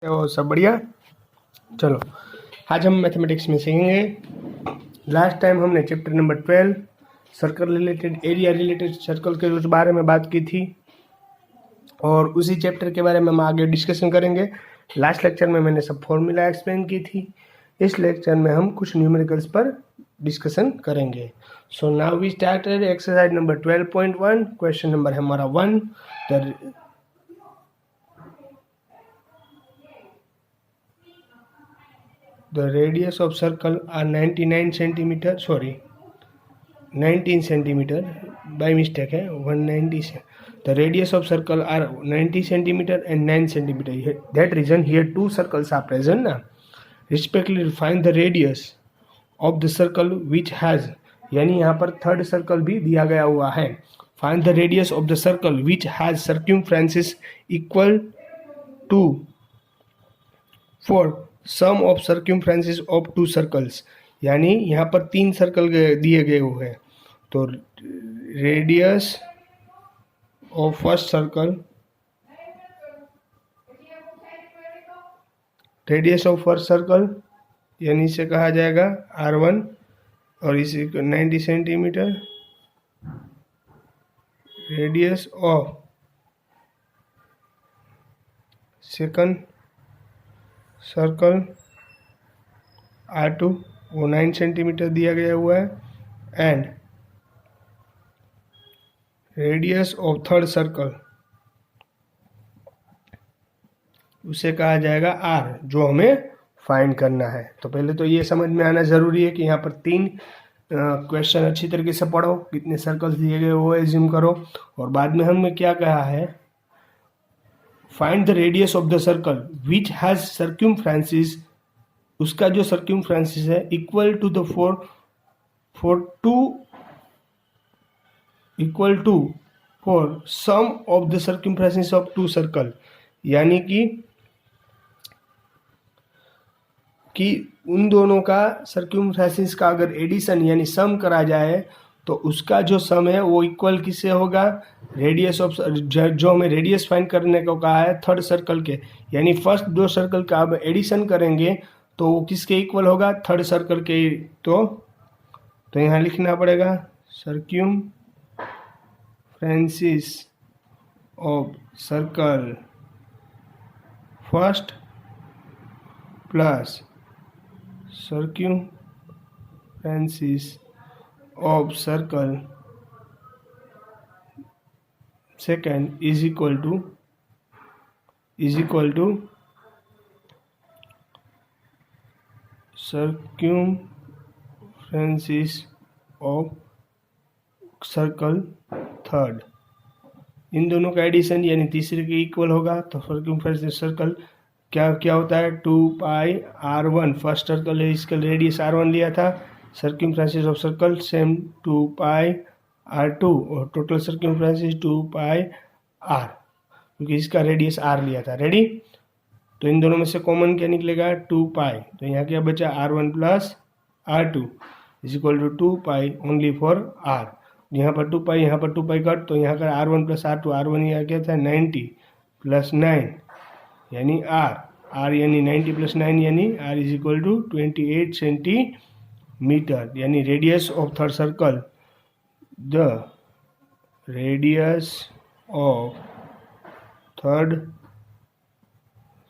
और सब बढ़िया। चलो आज हम मैथमेटिक्स में सीखेंगे। लास्ट टाइम हमने chapter number 12 circle related area related circle के उस बारे में बात की थी और उसी चैप्टर के बारे में हम आगे डिस्कशन करेंगे। लास्ट लेक्चर में मैंने सब फॉर्मूला एक्सप्लेन की थी। इस लेक्चर में हम कुछ न्यूमेरिकल्स पर डिस्कशन करेंगे। So now we started exercise number 12.1। Question number है हमारा 1। The radius of circle are 19 centimeter by mistake है 190. The radius of circle are 90 centimeter and 9 centimeter. That reason here two circles are present ना. Respectively find the radius of the circle which has, यानी यहाँ पर third circle भी दिया गया हुआ है. Find the radius of the circle which has circumferences equal to 4 sum of circumferences of two circles, यानी यहाँ पर तीन सर्कल दिए गए हुए हैं. तो radius of first circle, radius of first circle यानी इसे कहा जाएगा R1 और इसे 90 centimetre. Radius of second circle R2 वो 9 सेंटीमीटर दिया गया हुआ है. And radius of third circle उसे कहा जाएगा R, जो हमें फाइंड करना है. तो पहले तो ये समझ में आना ज़रूरी है कि यहाँ पर तीन क्वेश्चन अच्छी तरीके से पढ़ो, कितने सर्कल्स दिए गए वो एज्यूम करो. और बाद में हमने क्या कहा है, find the radius of the circle which has circumferences, उसका जो सर्क्यूमफ्रेंसेस है equal to the for sum of the circumferences of two circle, यानी कि उन दोनों का सर्क्यूमफ्रेंसेस का अगर एडिशन यानी सम करा जाए तो उसका जो सम है वो इक्वल किससे होगा, रेडियस ऑफ, जो हमें रेडियस फाइंड करने को कहा है थर्ड सर्कल के, यानी फर्स्ट दो सर्कल का अब एडिशन करेंगे तो वो किसके इक्वल होगा, थर्ड सर्कल के. तो यहाँ लिखना पड़ेगा circumferences of circle first plus circumferences of circle second is equal to circumferences of circle third. इन दोनों का एडिशन यानी तीसरे के इक्वल होगा. तो सर्क्यूमफ्रेंसेस सर्कल क्या होता है, 2πr1 फर्स्ट सर्कल है, इसका रेडियस R1 लिया था. सर्क्यूमफ्रेंसेस ऑफ सर्कल सेम 2πr2 और टोटल सर्क्यूमफ्रेंसेस 2πr, क्योंकि इसका रेडियस R लिया था. रेडी. तो इन दोनों में से कॉमन क्या निकलेगा, 2π. तो यहाँ क्या बचा, R1 plus R2 is equal to 2π only for R. यहाँ पर 2π, यहाँ पर 2π कट, तो यहाँ का R1 प्लस R2, R1 यहाँ क्या था 90 प्लस 9 यानी R यानी 90 प्लस 9 यानी R is equal to 28 centimetre. यानी radius of third circle, the radius of third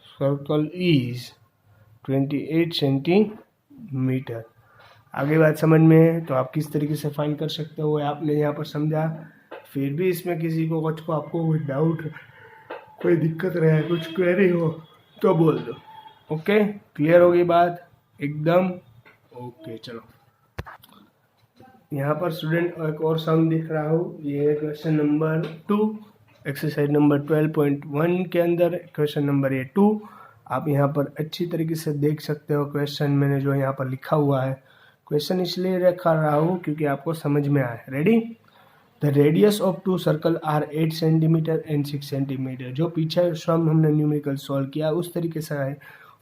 circle is 28 centimetre. आगे बात समझ में है तो आप किस तरीके से फाइंड कर सकते हो आपने यहाँ पर समझा. फिर भी इसमें किसी को आपको कोई डाउट, कोई दिक्कत रहे, कुछ क्वेरी हो तो बोल दो. ओके, क्लियर होगी बात एकदम. ओके चलो, यहाँ पर स्टूडेंट एक और सम दिख रहा हूँ. ये है क्वेश्चन नंबर 2 एक्सरसाइज नंबर 12.1 के अंदर क्वेश्चन नंबर 2. आप यहाँ पर अच्छी तरीके से देख सकते हो क्वेश्चन मैंने जो यहाँ पर लिखा हुआ है. क्वेश्चन इसलिए रखा रहा हूँ क्योंकि आपको समझ में आए. Ready. The radius of two circle are 8 centimetre and 6 centimetre. जो पीछे सम हमने न्यूमेरिकल सॉल्व किया उस तरीके से है,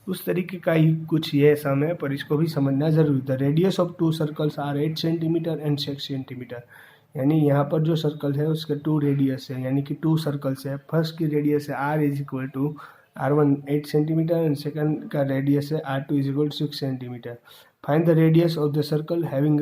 उस तरीके का ही कुछ ये सम है, पर इसको भी समझना जरूरी. The radius of two circles are 8 centimetre and 6 centimetre. यानी यहाँ पर जो सर्कल है उसके 2 रेडियस है, यानी कि 2 सर्कल्स है. फर्स्ट की रेडियस है R is equal to R1 8 centimetre and second का रेडियस है R2 is equal 6 centimetre. Find the radius of the circle having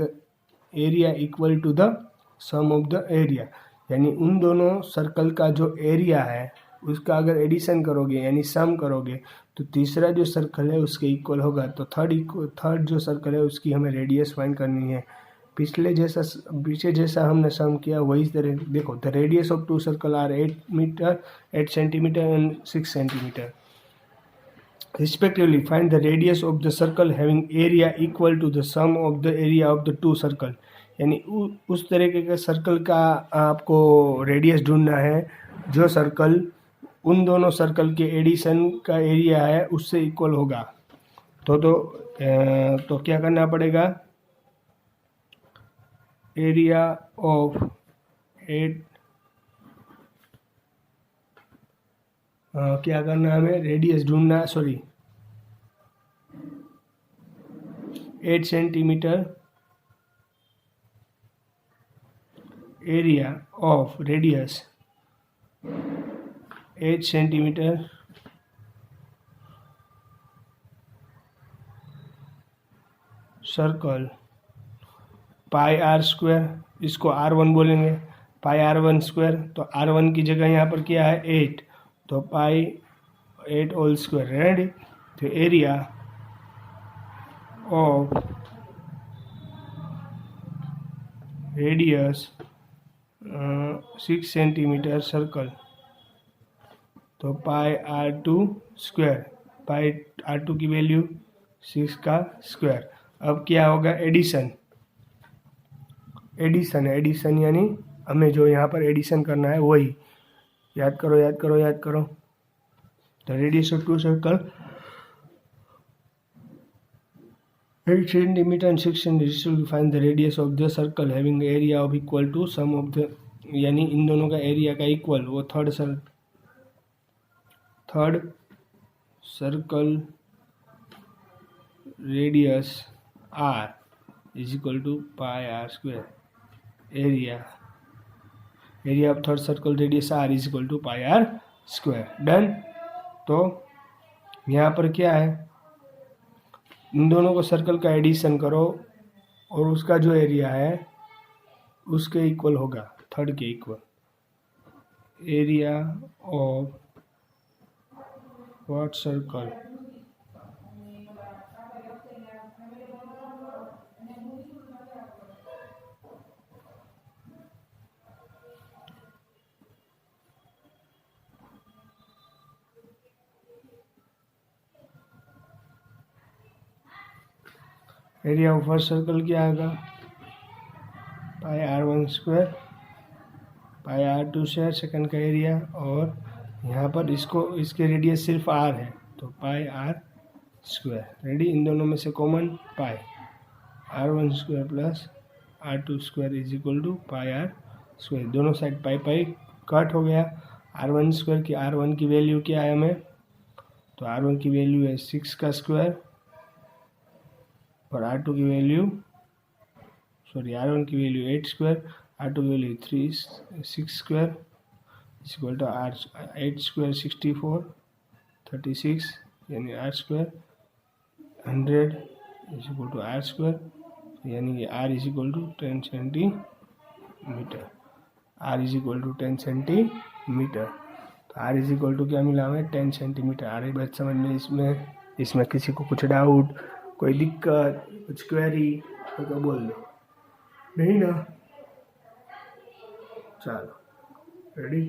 area equal to the sum of the area, यानी उन दोनों circle का जो area है उसका अगर एडिशन करोगे यानी सम करोगे तो तीसरा जो सर्कल है उसके इक्वल होगा। तो थर्ड जो सर्कल है उसकी हमें रेडियस फाइंड करनी है। पीछे जैसा हमने सम किया वही तरह देखो, the radius of two circle are 8 centimetre and 6 centimetre respectively. Find the radius of the circle having area equal to the sum of the area of the two circle, यानी उस तरीके के सर्कल का आपको रेडियस ढूंढना है जो circle उन दोनों सर्कल के एडिशन का एरिया है उससे इक्वल होगा। तो क्या करना पड़ेगा, एरिया ऑफ 8 क्या करना है हमें, रेडियस ढूंढना, 8 centimetre area of radius 8 centimetre circle pi R square, इसको R1 बोलेंगे, पाई R1 स्क्वायर। तो R1 की जगह यहाँ पर क्या है 8, तो पाई 8 होल स्क्वायर। रेडी, तो area of radius 6 centimetre circle, तो पाई R2 स्क्वायर, पाई R2 की वैल्यू 6 का स्क्वायर। अब क्या होगा, एडिशन यानी हमें जो यहाँ पर एडिशन करना है वही याद करो। तो radius of two circle 8 centimetre and 6 centimetre. Find the radius of the circle having area of equal to sum of the, यानी इन दोनों का एरिया का इक्वल, वो third circle radius R is equal to pi R square. Area of third circle radius R is equal to pi R square. Done. तो यहाँ पर क्या है, इन दोनों को सर्कल का एडिशन करो और उसका जो एरिया है उसके इक्वल होगा, थर्ड के equal. Area of what circle, area of first circle क्या आएगा, pi R1 square, pi R2 square second का एरिया, और यहाँ पर इसके रेडियस सिर्फ R है तो पाई R स्क्वायर। रेडी, इन दोनों में से common pi R1 square plus R2 square is equal to pi R square. दोनों साइड पाई कट हो गया। R1 स्क्वायर की R1 की वैल्यू क्या है हमें, तो R1 की वैल्यू है 6 का स्क्वायर और R2 की वैल्यू R1 की वैल्यू 8 स्क्वायर, R2 की value 6 square is equal to 8 square 64 36, यानी R square 100 is equal to R square, यानी कि R is equal to 10 centimetre. R is equal to 10 centimetre. तो R इज इक्वल टू क्या मिला हमें, 10 centimetre. आ रही बात समझ में इसमें किसी को कुछ डाउट, कोई दिक्कत, कुछ क्वेरी तो बोल दो, नहीं ना, चलो रेडी।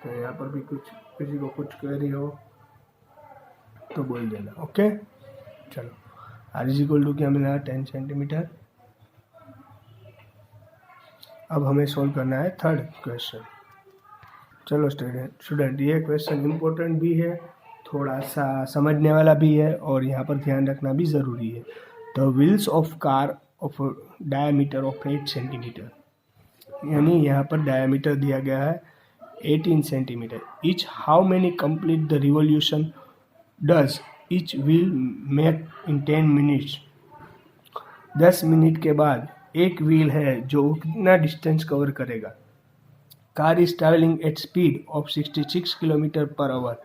तो यहाँ पर भी किसी को कुछ क्वेरी हो तो बोल देना, ओके। चलो, R इज इक्वल टू क्या मिला, 10 सेंटीमीटर। अब हमें सॉल्व करना है थर्ड क्वेश्चन। चलो स्टूडेंट, ये क्वेश्चन इम्पोर्टेंट भी है, थोड़ा सा समझने वाला भी है और यहाँ पर ध्यान रखना भी ज़रूरी है। The wheels of car of diameter of 8 centimetre, यानी यहाँ पर डायमीटर दिया गया है 18 centimetre. Each how many complete the revolution does each wheel make in 10 minutes. 10 minute के बाद एक व्हील है जो कितना डिस्टेंस कवर करेगा। Car is travelling at speed of 66 kilometre per our.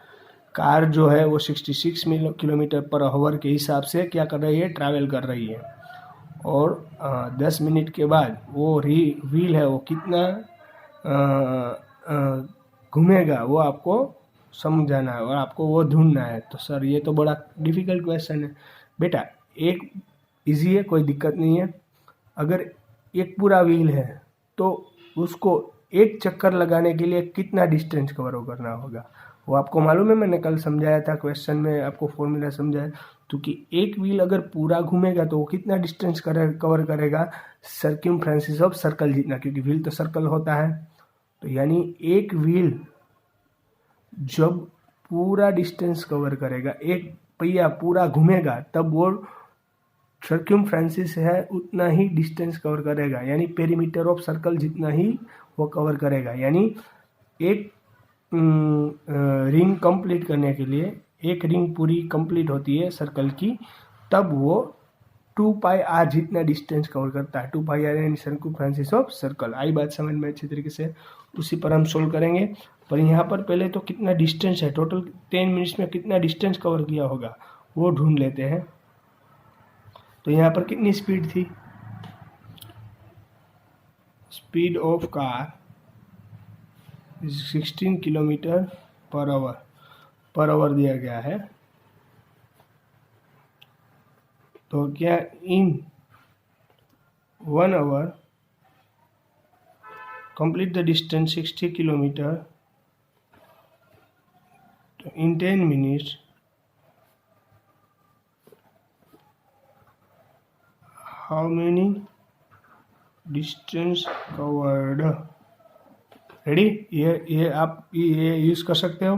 Car जो है वो 66 किलोमीटर पर आवर के हिसाब से क्या कर रही है, ट्रैवल कर रही है। और 10 मिनट के बाद वो व्हील है वो कितना घूमेगा वो आपको समझाना है और आपको वो ढूंढना है। तो सर ये तो बड़ा डिफ़िकल्ट क्वेश्चन है। बेटा एक इजी है, कोई दिक्कत नहीं है। अगर एक पूरा व्हील है तो उसको एक चक्कर लगाने के लिए कितना डिस्टेंस कवर करना होगा, वो आपको मालूम है। मैंने कल समझाया था क्वेश्चन में, आपको फॉर्मूला समझाया। क्योंकि एक व्हील अगर पूरा घूमेगा तो वो कितना डिस्टेंस कवर करेगा, सर्कमफ्रेंस ऑफ सर्कल जितना, क्योंकि व्हील तो सर्कल होता है। तो यानी एक व्हील जब पूरा डिस्टेंस कवर करेगा, एक पहिया पूरा घूमेगा, तब वो सर्कमफ्रेंस है उतना ही डिस्टेंस कवर करेगा, यानी पेरीमीटर ऑफ सर्कल जितना ही वो कवर करेगा। यानी एक रिंग कंप्लीट करने के लिए, एक रिंग पूरी कंप्लीट होती है सर्कल की, तब वो 2πr जितना डिस्टेंस कवर करता है। 2πr यानी सर्कमफ्रेंस ऑफ सर्कल। आई बात समझ में अच्छी तरीके से, उसी पर हम सोल्व करेंगे। पर यहाँ पर पहले तो कितना डिस्टेंस है, टोटल 10 मिनट्स में कितना डिस्टेंस कवर किया होगा वो ढूंढ लेते हैं। तो यहाँ पर कितनी स्पीड थी, speed of car 16 kilometre per hour दिया गया है। तो क्या in 1 hour complete the distance 60 kilometre, तो in 10 minutes how many distance covered. Ready, ये आप ये यूज़ कर सकते हो।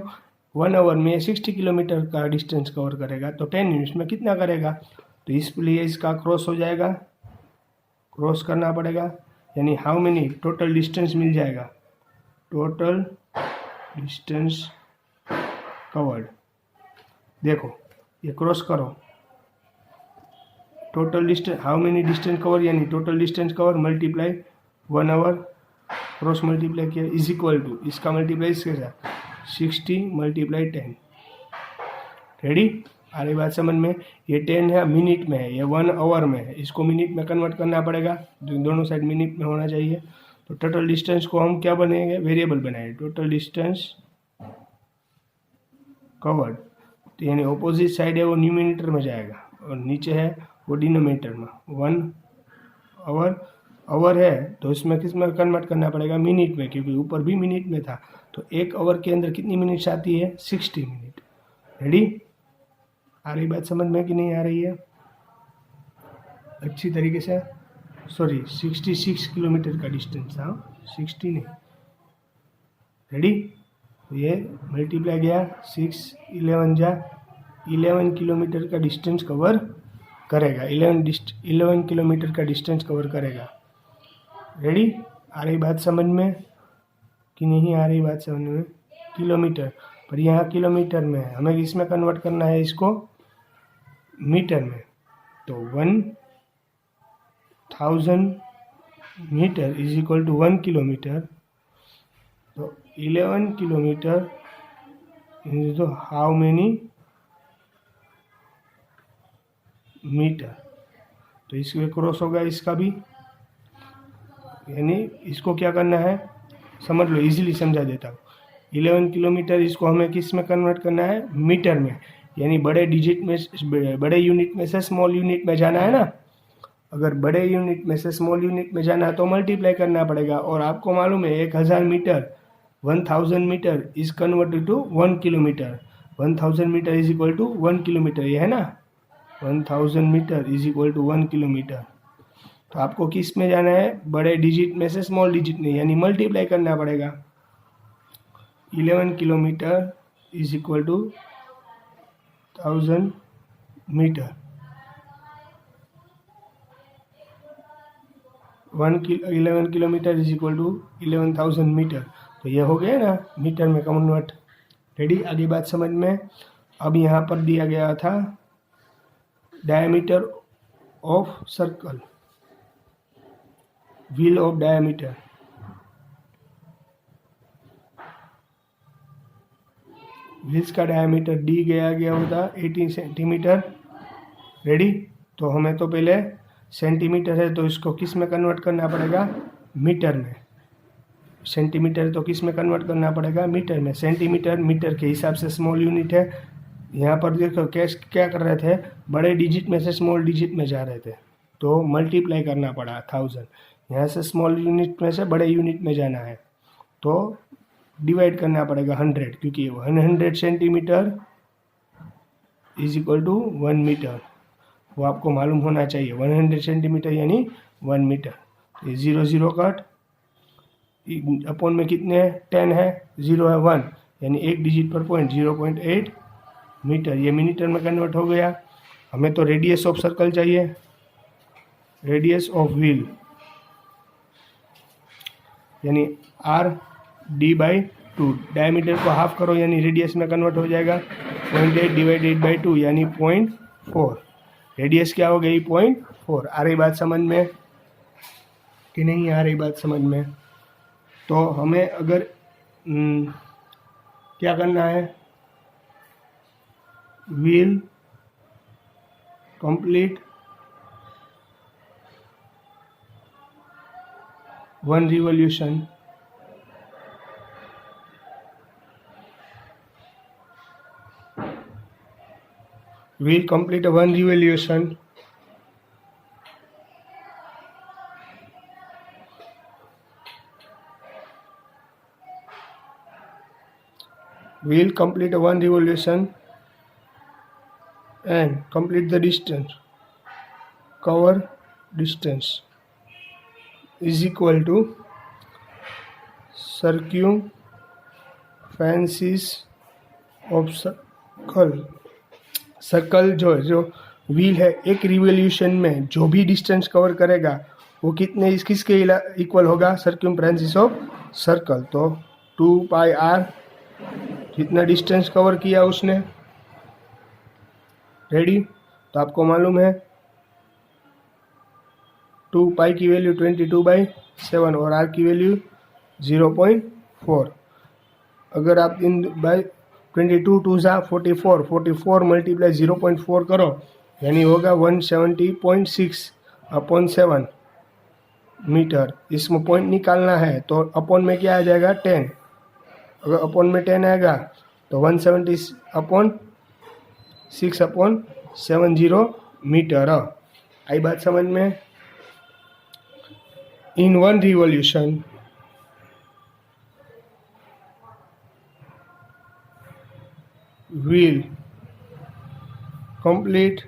1 आवर में 60 किलोमीटर का डिस्टेंस कवर करेगा, तो 10 मिनट्स में कितना करेगा। तो इसलिए इसका क्रॉस हो जाएगा, क्रॉस करना पड़ेगा, यानी हाउ मेनी टोटल डिस्टेंस मिल जाएगा, टोटल डिस्टेंस कवर्ड। देखो ये क्रॉस करो, total distance how many distance cover, यानी total distance cover multiply 1 hour, cross multiply किया इज इक्वल टू, इसका मल्टीप्लाई इसके साथ 60 × 10। रेडी, आ रही बात समझ में। ये 10 है मिनट में है, ये 1 आवर में है, इसको मिनट में कन्वर्ट करना पड़ेगा, दोनों साइड मिनट में होना चाहिए। तो टोटल डिस्टेंस को हम क्या बनेंगे, वेरिएबल बनाएंगे, टोटल डिस्टेंस कवर्ड। तो यानी ऑपोजिट साइड है वो न्यूमिनेटर में जाएगा और नीचे है वो डिनोमिनेटर में। 1 आवर है तो इसमें किस में कन्वर्ट करना पड़ेगा, मिनट में, क्योंकि ऊपर भी मिनट में था। तो 1 आवर के अंदर कितनी मिनट्स आती है, 60 मिनट। रेडी, आ रही बात समझ में कि नहीं आ रही है अच्छी तरीके से। सॉरी 66 किलोमीटर का डिस्टेंस था, 60 नहीं। रेडी, तो ये मल्टीप्लाई गया 6 11 जा 11 किलोमीटर का डिस्टेंस कवर करेगा, 11 किलोमीटर का डिस्टेंस कवर करेगा। रेडी, आ रही बात समझ में कि नहीं आ रही बात समझ में। किलोमीटर, पर यहाँ किलोमीटर में है, हमें इसमें कन्वर्ट करना है इसको मीटर में। तो 1000 metre is equal to 1 kilometre. तो 11 किलोमीटर इज तो हाउ मेनी मीटर। तो इसमें क्रॉस होगा इसका भी, यानी इसको क्या करना है समझ लो, इजीली समझा देता हूँ। 11 किलोमीटर इसको हमें किस में कन्वर्ट करना है, मीटर में, यानी बड़े डिजिट में, बड़े यूनिट में से स्मॉल यूनिट में जाना है ना। अगर बड़े यूनिट में से स्मॉल यूनिट में जाना है तो मल्टीप्लाई करना पड़ेगा। और आपको मालूम है 1000 metre 1000 metre is converted to 1 kilometre. 1000 metre is equal to 1 kilometre, ये है ना, 1000 metre is equal to 1 kilometre. तो आपको किस में जाना है, बड़े डिजिट में से स्मॉल डिजिट में, यानी मल्टीप्लाई करना पड़ेगा। 11 kilometre is equal to 1000 metre, 11 kilometre is equal to 11,000 metre. तो ये हो गया ना मीटर में कन्वर्ट। रेडी, आगे बात समझ में। अब यहाँ पर दिया गया था diameter of circle, wheel of diameter. Wheels का डायमीटर डी गया होता 18 सेंटीमीटर। रेडी। तो हमें तो पहले सेंटीमीटर है तो इसको किस में कन्वर्ट करना पड़ेगा, मीटर में। सेंटीमीटर है तो किस में कन्वर्ट करना पड़ेगा, मीटर में। सेंटीमीटर मीटर के हिसाब से स्मॉल यूनिट है। यहाँ पर देखो क्या कर रहे थे, बड़े डिजिट में से स्मॉल डिजिट में जा रहे थे तो मल्टीप्लाई करना पड़ा 1000। यहाँ से स्मॉल यूनिट में से बड़े यूनिट में जाना है तो डिवाइड करना पड़ेगा 100, क्योंकि 100 centimetre is equal to 1 metre, वो आपको मालूम होना चाहिए। 100 सेंटीमीटर यानी 1 मीटर। ये 0 0 कट, अपॉन में कितने 10 है, 0 है 1, यानी एक डिजिट पर पॉइंट 0.8 मीटर। ये मिनीटर में कन्वर्ट हो गया। हमें तो रेडियस ऑफ सर्कल चाहिए, रेडियस ऑफ व्हील यानी आर डी बाई 2। डायमीटर को हाफ करो यानी रेडियस में कन्वर्ट हो जाएगा। 0.8 डिवाइडेड बाई 2 यानी 0.4। रेडियस क्या हो गई, 0.4। आ रही बात समझ में कि नहीं आ रही बात समझ में? तो हमें अगर क्या करना है, wheel complete 1 revolution will complete a 1 revolution will complete a 1 revolution and complete the distance, cover distance is equal to circumference of circle। Circle जो व्हील है एक रिवॉल्यूशन में जो भी डिस्टेंस कवर करेगा वो कितने किसके इक्वल होगा, सर्कमफ्रेंस ऑफ सर्कल। तो 2 पाई आर, जितना डिस्टेंस कवर किया उसने। रेडी। तो आपको मालूम है 2 पाई की वैल्यू 22/7 और आर की वैल्यू 0.4। अगर आप इन बाई 22 2 44, 44 मल्टीप्लाई 0.4 करो यानी होगा 170.6/7 मीटर। इसमें पॉइंट निकालना है तो अपॉन में क्या आ जाएगा 10। अगर अपॉन में 10 आएगा तो 170/6/70 मीटर। आई बात समझ में? इन 1 revolution will complete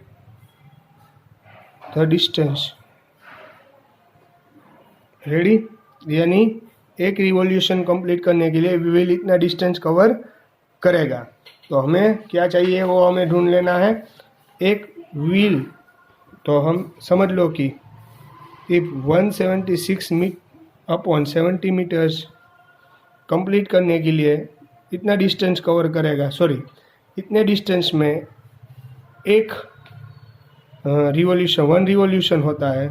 the distance। Ready. यानी एक रिवॉल्यूशन कंप्लीट करने के लिए व्हील इतना डिस्टेंस कवर करेगा। तो हमें क्या चाहिए वो हमें ढूंढ लेना है, एक व्हील। तो हम समझ लो कि इफ 176/70 मीटर्स कंप्लीट करने के लिए इतना डिस्टेंस कवर करेगा, सॉरी इतने डिस्टेंस में एक रिवॉल्यूशन 1 रिवॉल्यूशन होता है,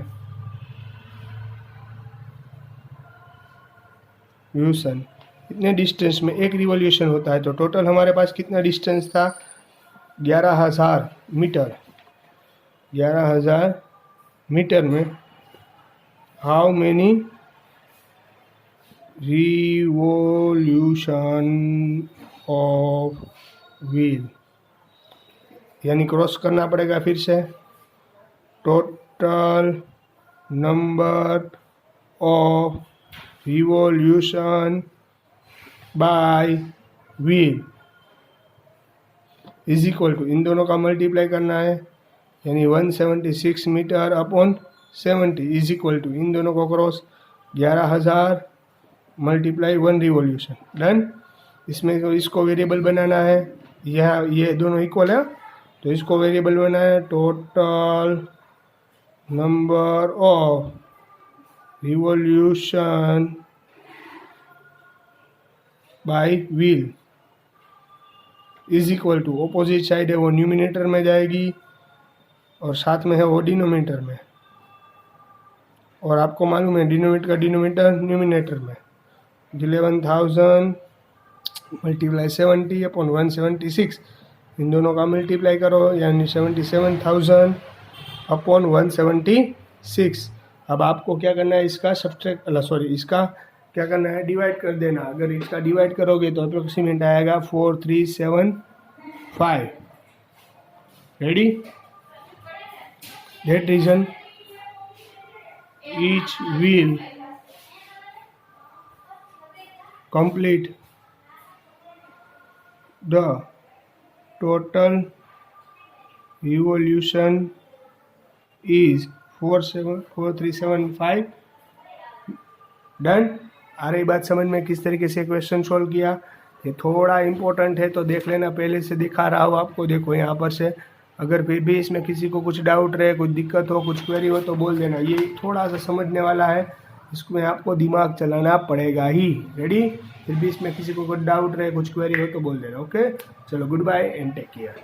रिवॉल्यूशन इतने डिस्टेंस में एक रिवॉल्यूशन होता है। तो टोटल हमारे पास कितना डिस्टेंस था, 11,000 मीटर। 11,000 मीटर में how many revolution of wheel, यानी क्रॉस करना पड़ेगा फिर से। Total number of revolution by wheel is equal to, इन दोनों का मल्टीप्लाई करना है यानी 176 metre upon 70 is equal to, इन दोनों को क्रॉस 11,000 मल्टीप्लाई 1 रिवॉल्यूशन। डन। इसमें तो इसको वेरिएबल बनाना है, यह ये दोनों इक्वल है तो इसको वेरिएबल बनाना है। Total number of revolution by wheel is equal to, opposite side है वो न्यूमिनेटर में जाएगी और साथ में है वो डिनोमिनेटर में। और आपको मालूम है डिनोमिनेटर का डिनोमिनेटर न्यूमिनेटर में। 11,000 मल्टीप्लाई 70 अपॉन 176, इन दोनों का मल्टीप्लाई करो यानी 77,000 अपॉन 176। अब आपको क्या करना है, इसका इसका क्या करना है, डिवाइड कर देना। अगर इसका डिवाइड करोगे तो अप्रोक्सीमेट आएगा 4375। Ready? That reason each will complete the total revolution is 4375। Done? आ रही बात समझ में किस तरीके से क्वेश्चन सॉल्व किया? ये थोड़ा इम्पोर्टेंट है तो देख लेना, पहले से दिखा रहा हो आपको, देखो यहाँ पर से। अगर फिर भी इसमें किसी को कुछ डाउट रहे, कुछ दिक्कत हो, कुछ क्वेरी हो तो बोल देना। ये थोड़ा सा समझने वाला है, इसमें आपको दिमाग चलाना पड़ेगा ही। रेडी? फिर भी इसमें किसी को कुछ डाउट रहे, कुछ क्वेरी हो तो बोल देना। ओके, चलो goodbye and take care.